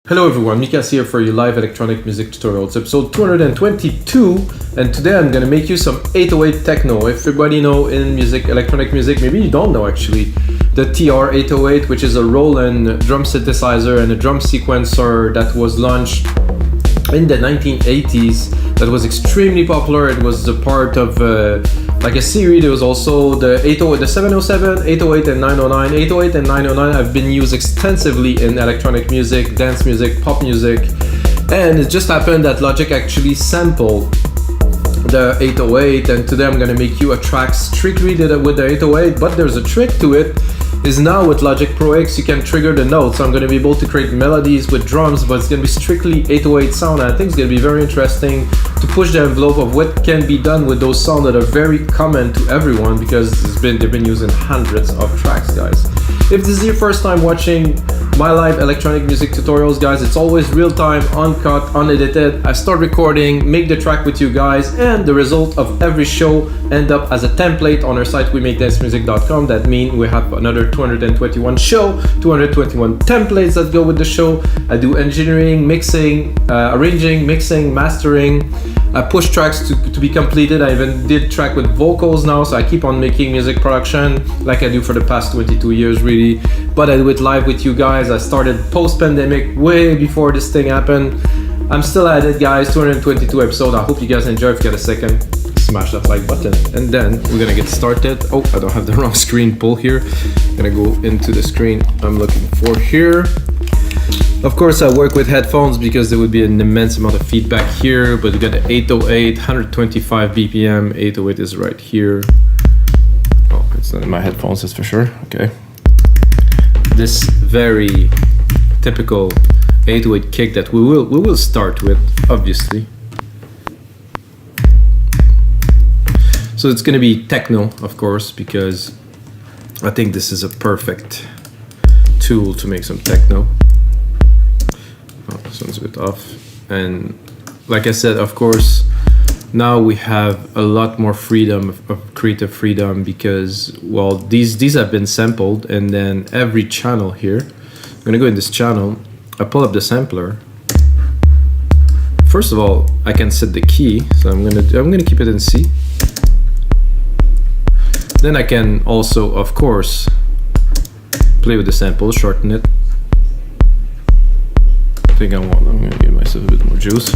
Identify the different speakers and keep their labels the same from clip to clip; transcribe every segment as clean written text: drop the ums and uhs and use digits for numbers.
Speaker 1: Hello everyone, Mikas here for your live electronic music tutorial. It's episode 222, and today I'm gonna make you some 808 techno. If everybody know in music, electronic music, maybe you don't know actually, the TR-808, which is a Roland drum synthesizer and a drum sequencer that was launched in the 1980s. That was extremely popular. It was a part of like a series. There was also the 808, the 707, 808 and 909. 808 and 909 have been used extensively in electronic music, dance music, pop music, and it just happened that Logic actually sampled the 808, and today I'm gonna make you a track strictly with the 808, but there's a trick to it. Is now with Logic Pro X you can trigger the notes, so I'm going to be able to create melodies with drums, but it's going to be strictly 808 sound, and I think it's going to be very interesting to push the envelope of what can be done with those sounds that are very common to everyone, because they've been used in hundreds of tracks, guys. If this is your first time watching my live electronic music tutorials, guys, it's always real-time, uncut, unedited. I start recording, make the track with you guys, and the result of every show end up as a template on our site wemakedancemusic.com. That means we have another 221 show, 221 templates that go with the show. I do engineering, mixing, arranging, mixing, mastering. I push tracks to be completed. I even did track with vocals now, so I keep on making music production like I do for the past 22 years really, but I do it live with you guys. I started post-pandemic, way before this thing happened. I'm still at it, guys. 222 episodes. I hope you guys enjoy. If you get a second, smash that like button, and then we're gonna get started. Oh, I don't have the wrong screen pull here. I'm gonna go into the screen I'm looking for here. Of course, I work with headphones because there would be an immense amount of feedback here, but we got the 808, 125 BPM. 808 is right here. Oh, it's not in my headphones, that's for sure. Okay. This very typical 808 kick that we will start with, obviously. So it's gonna be techno, of course, because I think this is a perfect tool to make some techno. Oh, this one's a bit off. And like I said, of course, now we have a lot more freedom of creative freedom, because, well, these have been sampled, and then every channel here, I'm gonna go in this channel, I pull up the sampler. First of all, I can set the key, so I'm gonna keep it in C. Then I can also, of course, play with the sample, shorten it. I think I'm gonna give myself a bit more juice.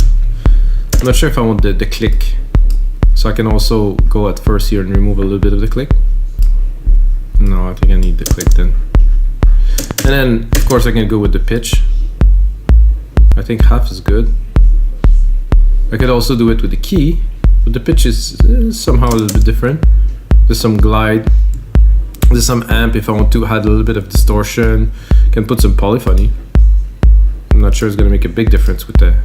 Speaker 1: I'm not sure if I want the click, so I can also go at first here and remove a little bit of the click. No, I think I need the click then. And then, of course, I can go with the pitch. I think half is good. I could also do it with the key, but the pitch is somehow a little bit different. There's some glide, there's some amp if I want to add a little bit of distortion. Can put some polyphony. I'm not sure it's gonna make a big difference with the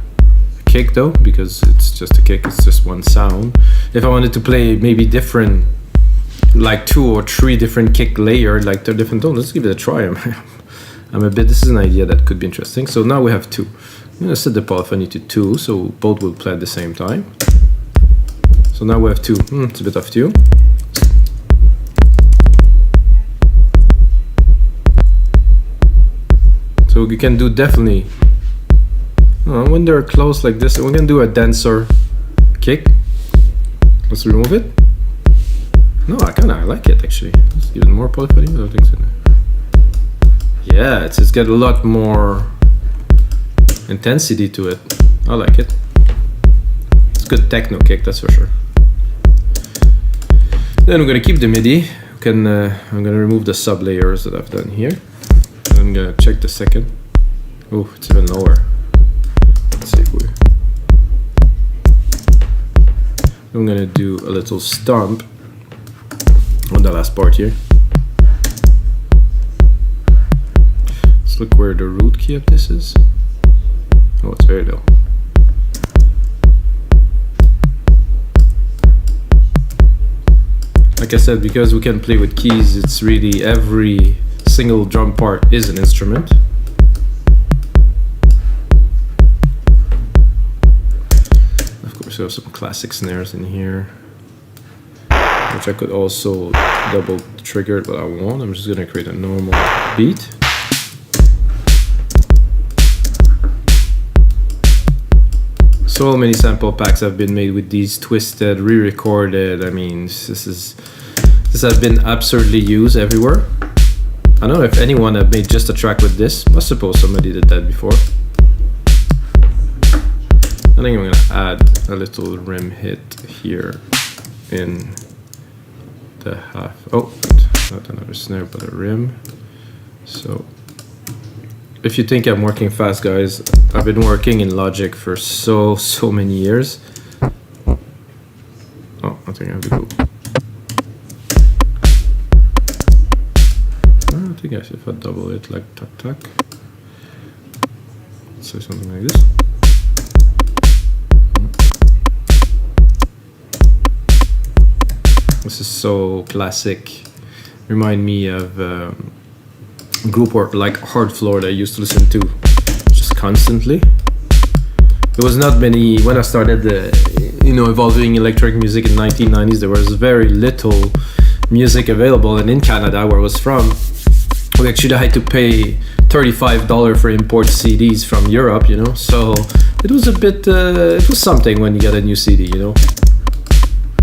Speaker 1: kick though, because it's just a kick, it's just one sound. If I wanted to play maybe different, like 2 or 3 different kick layers, like they're different tones, let's give it a try. This is an idea that could be interesting. So now we have 2. I'm gonna set the polyphony to 2, so both will play at the same time. So now we have 2. It's a bit off tune. So you can do definitely, when they're close like this, we can do a denser kick. Let's remove it. No, I like it actually. Let's give it more polyphony. I don't think so. Yeah, it's got a lot more intensity to it. I like it. It's a good techno kick, that's for sure. Then we're gonna keep the MIDI. I'm gonna remove the sub layers that I've done here. I'm gonna check the second. Oh, it's even lower. Let's see if I'm gonna do a little stomp on the last part here. Let's look where the root key of this is. Oh, it's very low. Like I said, because we can play with keys, it's really every single drum part is an instrument. Of course, we have some classic snares in here, which I could also double trigger, but I won't. I'm just gonna create a normal beat. So many sample packs have been made with these, twisted, re-recorded. I mean, this has been absurdly used everywhere. I don't know if anyone had made just a track with this. I suppose somebody did that before. I think I'm gonna add a little rim hit here in the half. Oh, not another snare, but a rim. So if you think I'm working fast, guys, I've been working in Logic for so many years. Oh, I think I have to go. I think I should have double it like tuck tuck. Let's say something like this. This is so classic. Remind me of a group like Hard Floor that I used to listen to just constantly. There was not many when I started evolving electronic music in 1990s. There was very little music available, and in Canada, where I was from, we actually had to pay $35 for import CDs from Europe, you know. So it was a bit, it was something when you get a new CD, you know.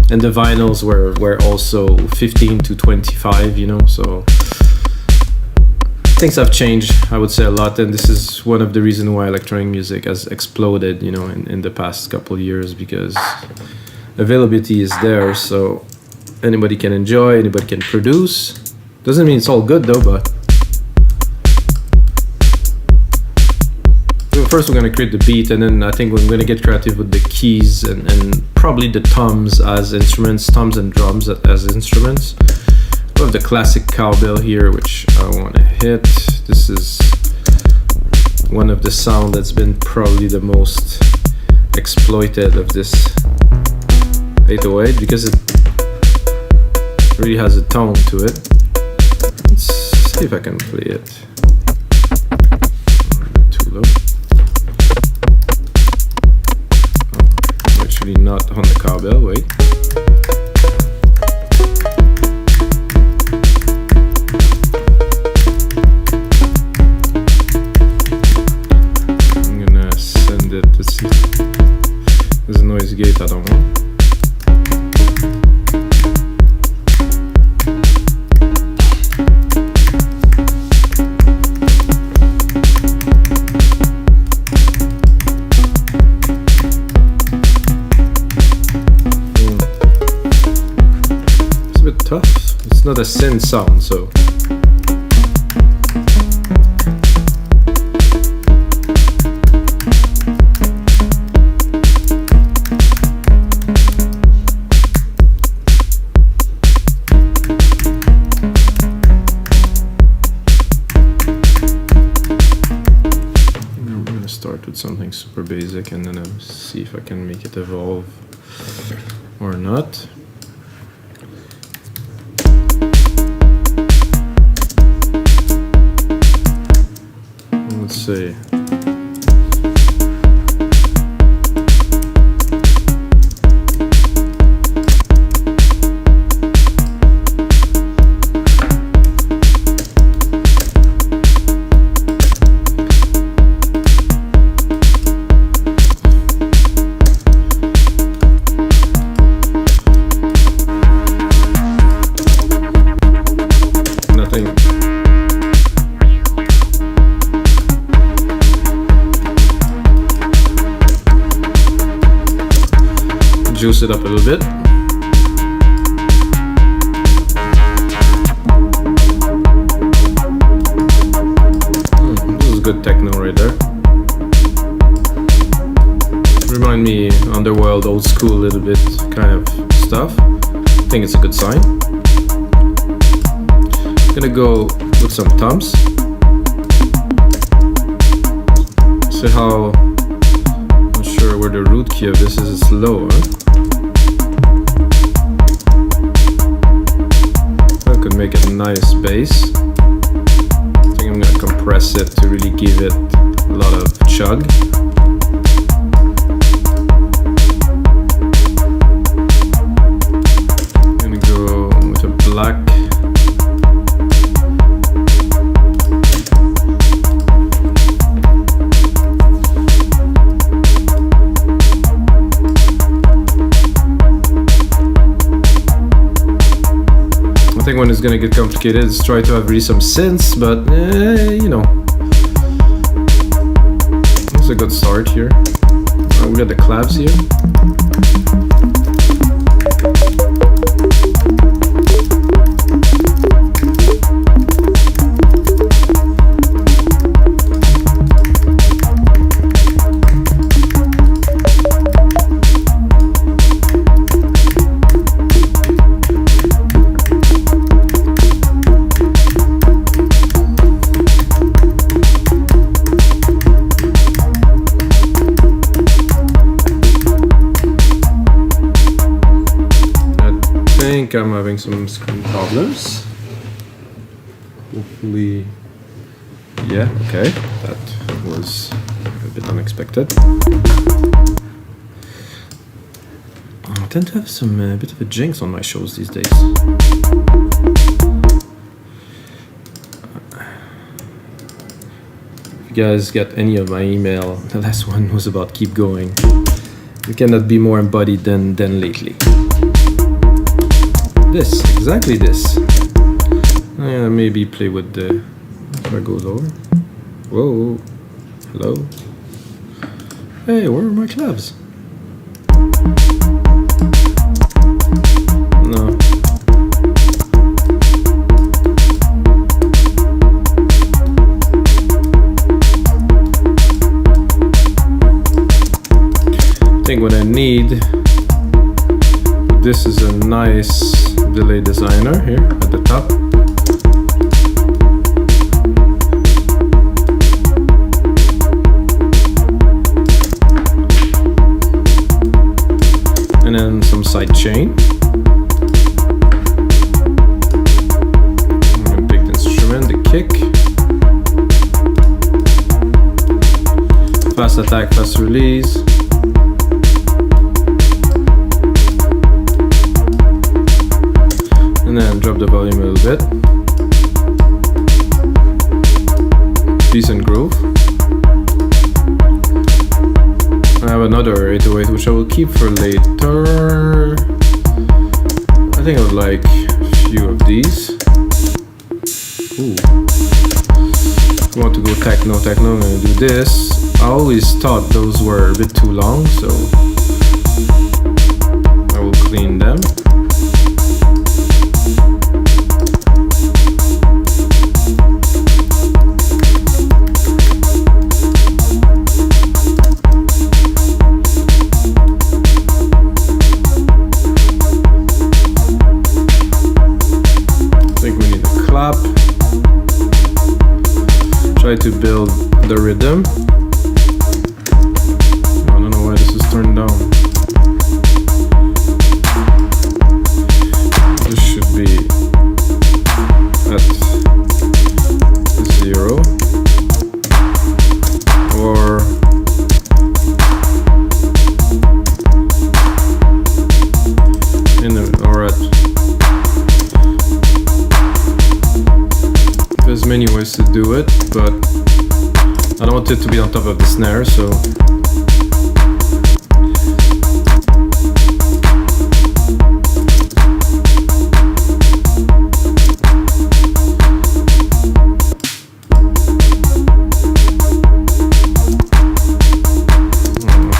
Speaker 1: And the vinyls were also 15 to 25, you know. So things have changed, I would say, a lot, and this is one of the reasons why electronic music has exploded, you know, in the past couple of years, because availability is there, so anybody can enjoy, anybody can produce. Doesn't mean it's all good though, but first we're going to create the beat, and then I think we're going to get creative with the keys and probably the toms as instruments, toms and drums as instruments. We have the classic cowbell here, which I want to hit. This is one of the sound that's been probably the most exploited of this 808 because it really has a tone to it. Let's see if I can play it. Too low. Actually not on the cowbell, wait. I'm gonna send it to see. There's a noise gate, I don't know. Tough. It's not a synth sound, so I'm gonna start with something super basic and then I'll see if I can make it evolve or not. Let's see. Nothing. Juice it up a little bit. This is good techno right there. Remind me Underworld, old school, little bit kind of stuff. I think it's a good sign. Gonna go with some toms. See how, not sure where the root key of this is. It's low, huh? Could make it a nice bass. I think I'm gonna compress it to really give it a lot of chug. I'm gonna go with a black. when it's gonna get complicated is try to have really some synths, but you know, it's a good start here. We got the clavs here. I'm having some screen problems. Hopefully, yeah, okay, that was a bit unexpected. I tend to have some bit of a jinx on my shows these days. If you guys got any of my email, the last one was about keep going. You cannot be more embodied than lately. This, exactly this. Maybe play with the, if I go lower. Whoa, hello. Hey, where are my clavs? No. I think what I need, this is a nice delay designer here at the top. And then some side chain. I'm gonna pick the instrument, the kick. Fast attack, fast release. And then drop the volume a little bit. Decent groove. I have another 808 which I will keep for later. I think I would like a few of these. Ooh. If you want to go techno, I'm gonna do this. I always thought those were a bit too long, so I will clean them. Try to build the rhythm. I don't know why this is turned down. This should be at 0 or there's many ways to do it, but I don't want it to be on top of the snare, so I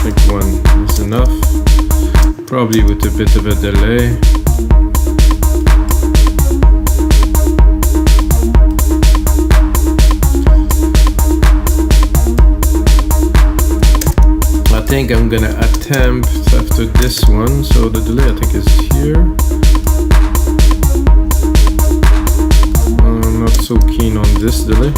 Speaker 1: think one is enough, probably with a bit of a delay. I think I'm gonna attempt after this one, so the delay I think is here. I'm not so keen on this delay.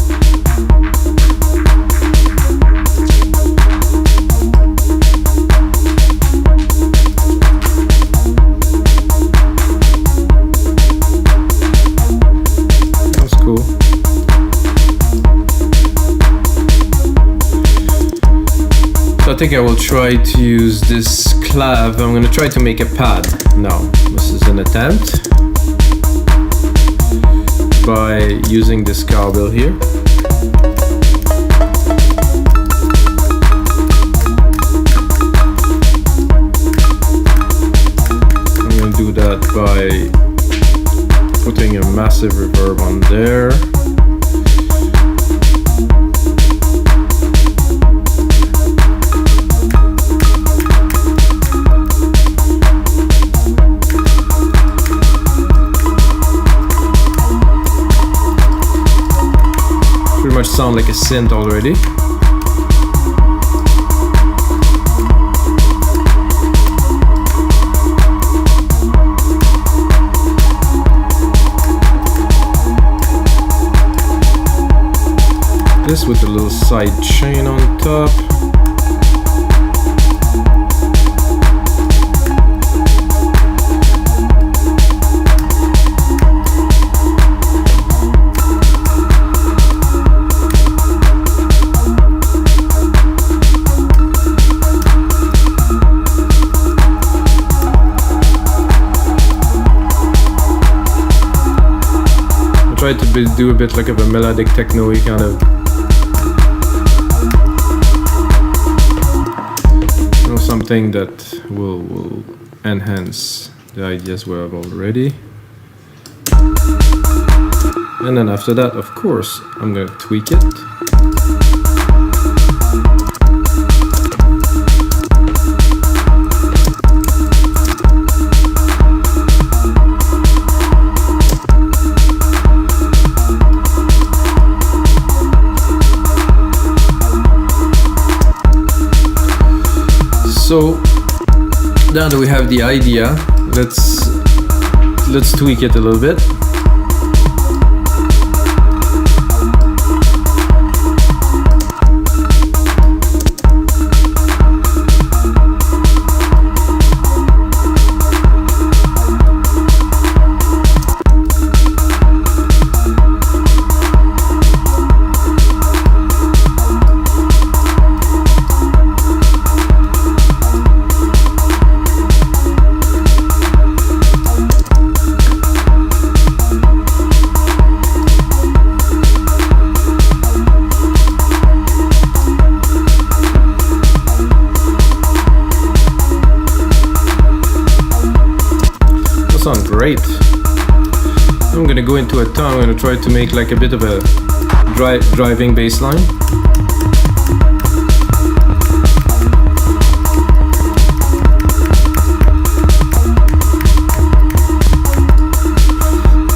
Speaker 1: That's cool. I think I will try to use this clav. I'm gonna try to make a pad now. This is an attempt by using this cowbell here. I'm gonna do that by putting a percussive reverb on there. Pretty much sound like a synth already. This with a little side chain on top. I tried to do a bit like of a melodic techno-y kind of, something that will enhance the ideas we have already. And then after that, of course, I'm going to tweak it. So now that we have the idea, let's tweak it a little bit. Sound great. I'm gonna go into a tone. I'm gonna try to make like a bit of a driving bass line.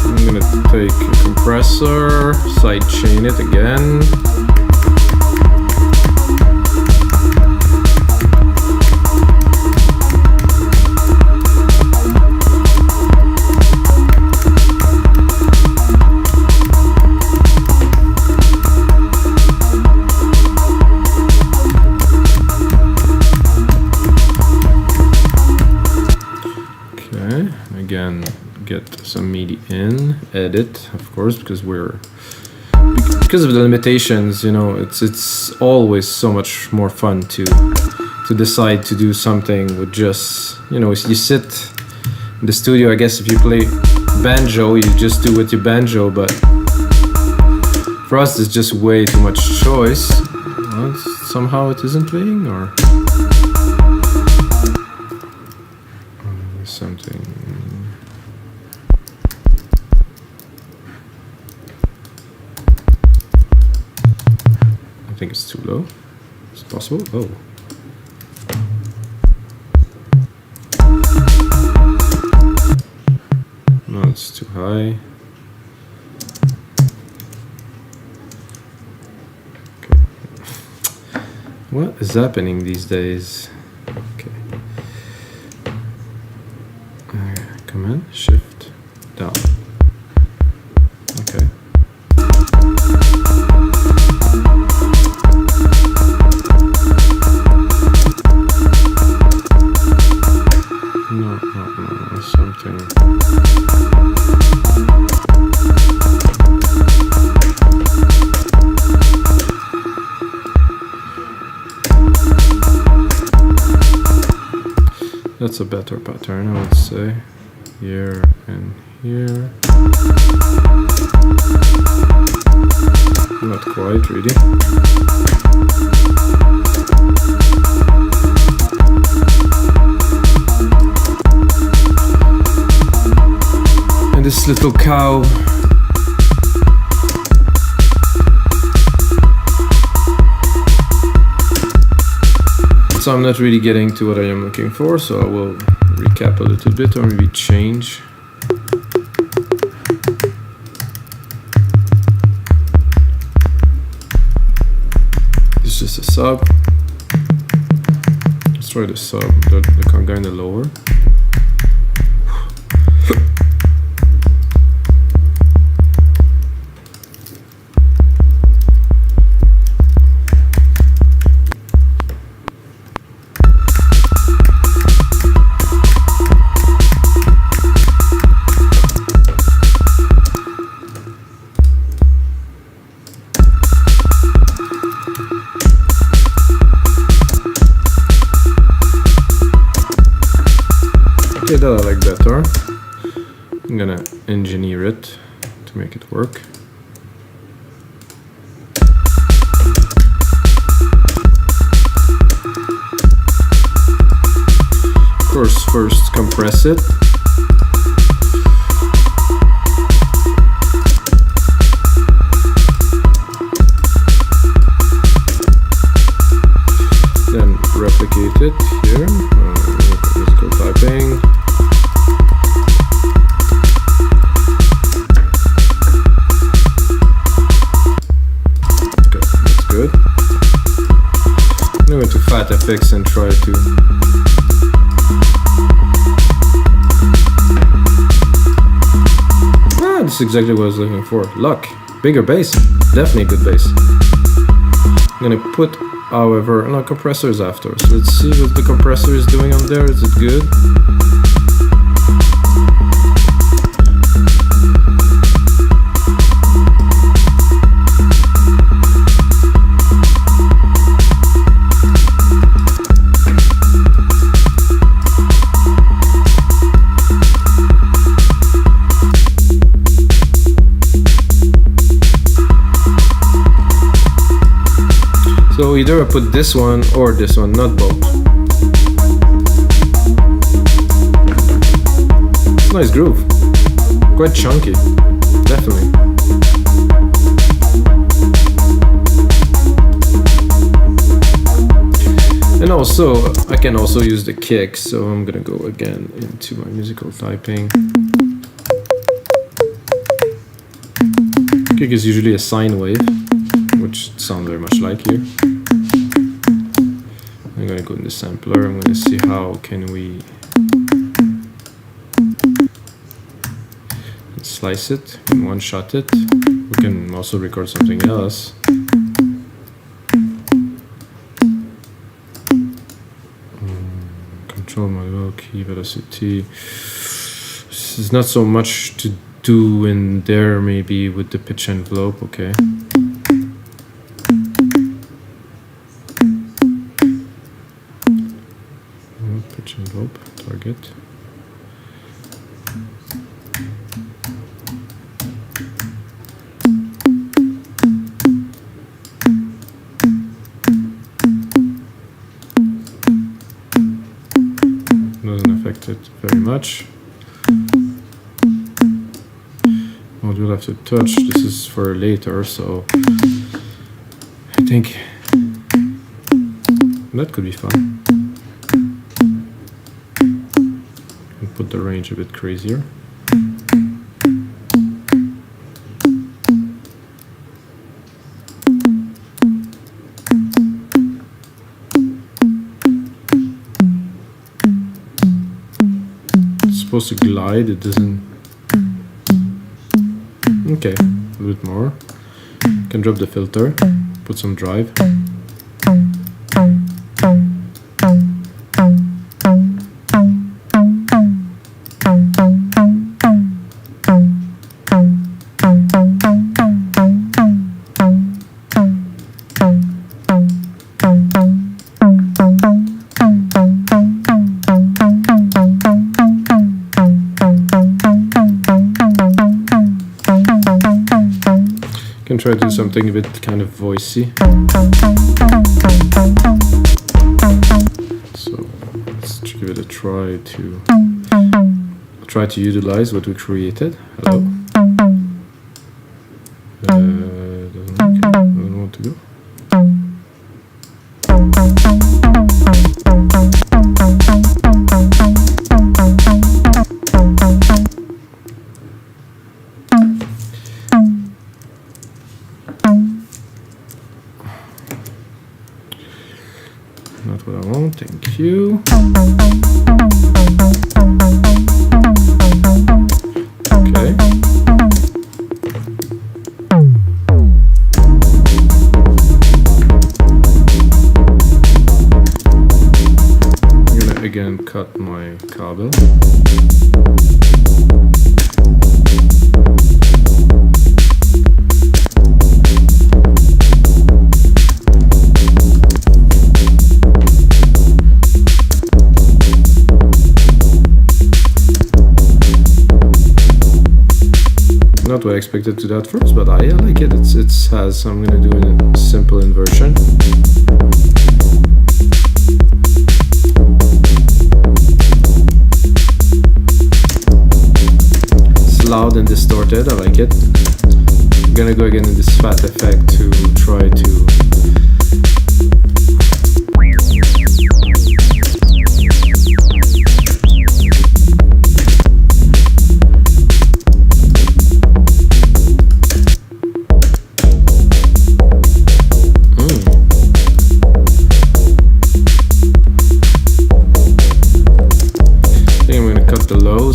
Speaker 1: I'm gonna take a compressor, side chain it again. Again, get some MIDI in, edit, of course, because because of the limitations, you know, it's always so much more fun to decide to do something with just, you know, you sit in the studio. I guess if you play banjo, you just do with your banjo, but for us, it's just way too much choice. Well, somehow it isn't playing, or something. I think it's too low. Is it possible? Oh. No, it's too high. Okay. What is happening these days? Okay. Command, shift, down. Okay. No, something. That's a better pattern, I would say. Here and here. Not quite, really. And this little cow So I'm not really getting to what I am looking for, so I will recap a little bit or maybe change. It's just a sub. Let's try the sub, the conga in the lower. Okay, that I like better. I'm gonna engineer it to make it work. Of course, first compress it. Then replicate it here. Musical typing. Good. I'm going to Fat FX and try to this is exactly what I was looking for. Luck. Bigger bass. Definitely good bass. I'm gonna put, however, no compressors after. So let's see what the compressor is doing on there. Is it good? So either I put this one or this one, not both. It's a nice groove. Quite chunky. Definitely. And also, I can also use the kick, so I'm gonna go again into my musical typing. Kick is usually a sine wave, which sounds very much like here. I'm gonna go in the sampler. I'm gonna see how can we slice it and one-shot it. We can also record something else. Control model, key velocity. There's not so much to do in there, maybe with the pitch envelope. Okay. Pitch envelope, target. Doesn't affect it very much. We'll have to touch. This is for later, so I think that could be fun. And put the range a bit crazier. It's supposed to glide, it doesn't. Okay, a little bit more. Can drop the filter, put some drive. Can try to do something a bit kind of voicey. So let's give it a try to utilize what we created. Hello. Doesn't want to go. not what I want, thank you. Okay. I'm gonna again cut my cable. Not what I expected to do at first, but I like it. It has. I'm gonna do a simple inversion. It's loud and distorted. I like it. I'm gonna go again in this fat effect to try to.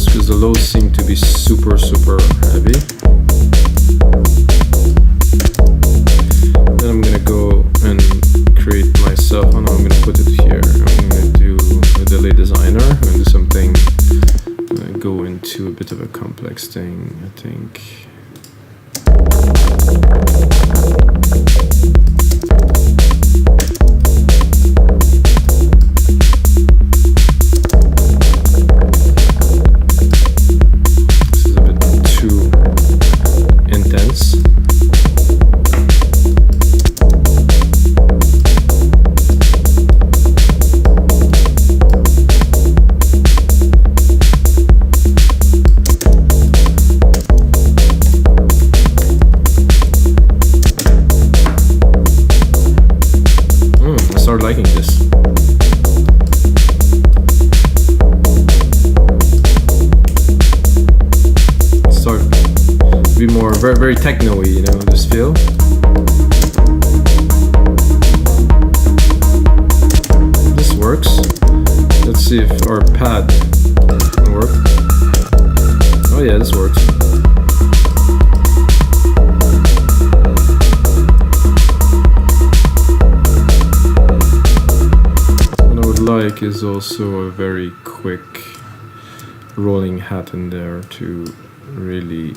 Speaker 1: Because the lows seem to be super heavy. Then I'm gonna go and create myself. Oh no, I'm gonna put it here. I'm gonna do a delay designer. I'm gonna do something, go into a bit of a complex thing, I think. Liking this. Start to be more very techno-y, you know, this feel. This works. Let's see if our pad can work. Oh yeah, this works. Like is also a very quick rolling hat in there to really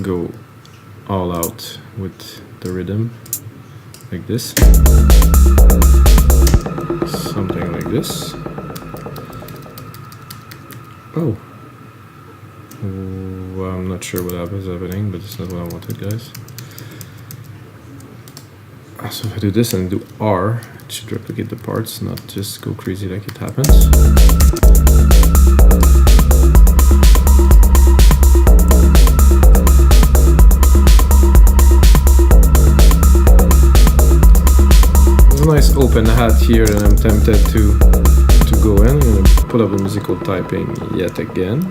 Speaker 1: go all out with the rhythm, like this, something like this. Oh, well, I'm not sure what was happening, but it's not what I wanted, guys. So if I do this and do R, it should replicate the parts, not just go crazy like it happens. There's a nice open hat here and I'm tempted to go in. I'm going to put up the musical typing yet again.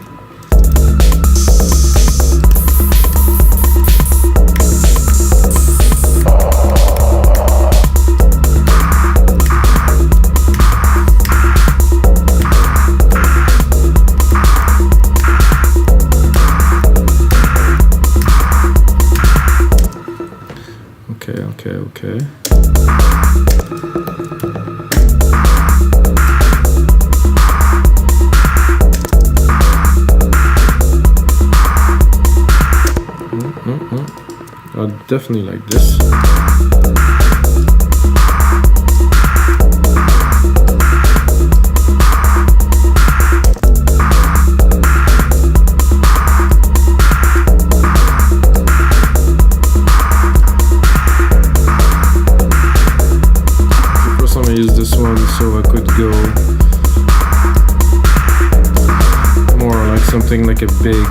Speaker 1: Okay. I definitely like this. I use this one so I could go more like something like a big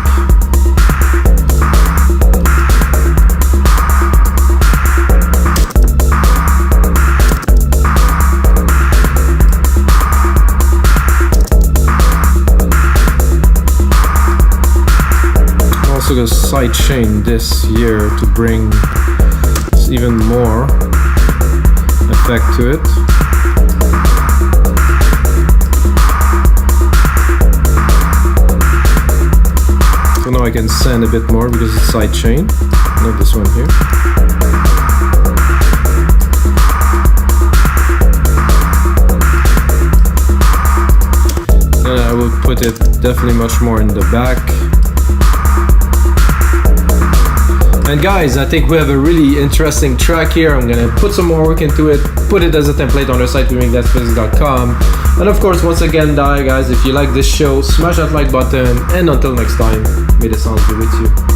Speaker 1: I'm also gonna side chain this here to bring even more effect to it. can sand a bit more because it's sidechain, not this one here. And I will put it definitely much more in the back. And guys, I think we have a really interesting track here. I'm gonna put some more work into it, put it as a template on our site, rymths.com. And of course, once again, guys, if you like this show, smash that like button, and until next time, may the sounds be with you.